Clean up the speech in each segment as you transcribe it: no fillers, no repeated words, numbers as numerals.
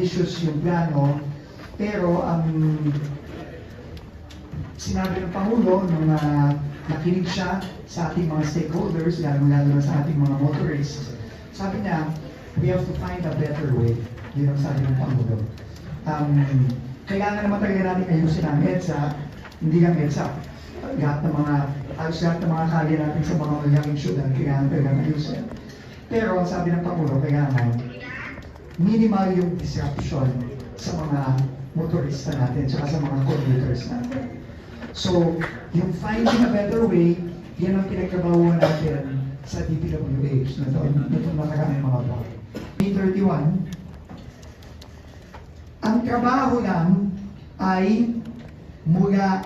ambitious yung plano, pero ang sinabi ng Pangulo nung nakinig siya sa ating mga stakeholders, lalo-lalo na sa ating mga motorists, sabi niya, we have to find a better way. Yun ang sabi ng Pangulo. Kailangan naman talaga natin ayusin ang EDSA, hindi lang EDSA. Halos lahat ng mga kalye natin sa mga malaking syudad, kailangan talaga ayusin. Pero ang sabi ng Pangulo, kailangan minimal yung disruption sa mga motorista natin, tsaka sa mga commuters natin. So, yung finding a better way, yan ang pinagtrabahuan natin sa DPWH na itong nakaraang mga block. May 31, ang trabaho lang ay mula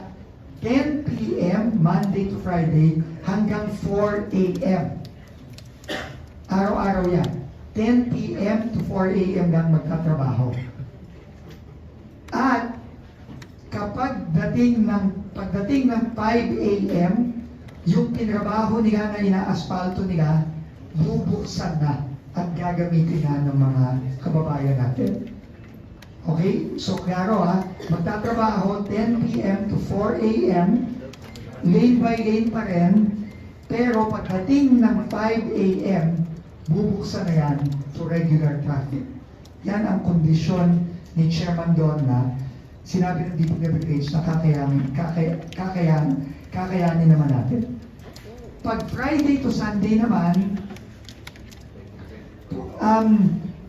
10 p.m. Monday to Friday hanggang 4 a.m. Araw-araw yan. 10 p.m. to 4 a.m. lang magtatrabaho. At pagdating ng 5 a.m., yung tinrabaho nila na ina-asfalto nila, bubuksan na at gagamitin na ng mga kababayan natin. Okay? So, klaro magtatrabaho 10 p.m. to 4 a.m., lane by lane pa rin, pero pagdating ng 5 a.m., bubuksan na yan to regular traffic. Yan ang kondisyon ni Chairman Don na sinabi ng DPWH na kakayanin naman natin. Pag Friday to Sunday naman,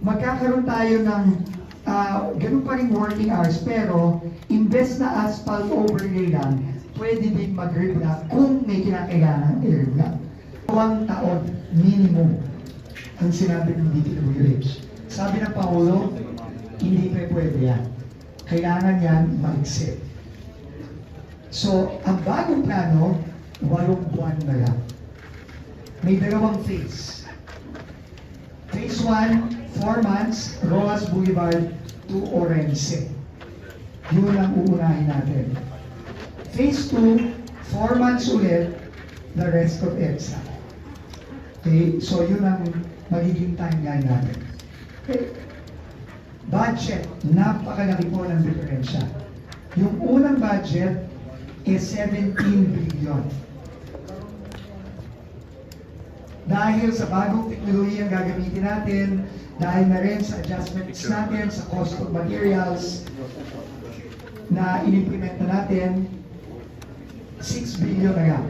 magkakaroon tayo ng ganun pa rin working hours, pero imbes na asphalt overlay lang, pwede din mag-reblock kung may kinakailangan i-reblock. 2 taon minimum ang sinabi ng DPWH. Sabi ng Pangulo, hindi pwede yan. Kailangan yan mag-set. So, ang bagong plano, 8 buwan na lang. May 2 phase. Phase 1, 4 months, Rojas Boulevard to Orense. Yun ang uunahin natin. Phase 2, 4 months ulit, the rest of EDSA. Okay, so yun ang magiging timeline natin. Okay. Budget, napakalaki po ng diferensya. Yung unang budget is 17 billion. Dahil sa bagong teknolohiya ang gagamitin natin, dahil na rin sa adjustments natin, sa cost of materials na in-implement na natin, 6 billion na yan.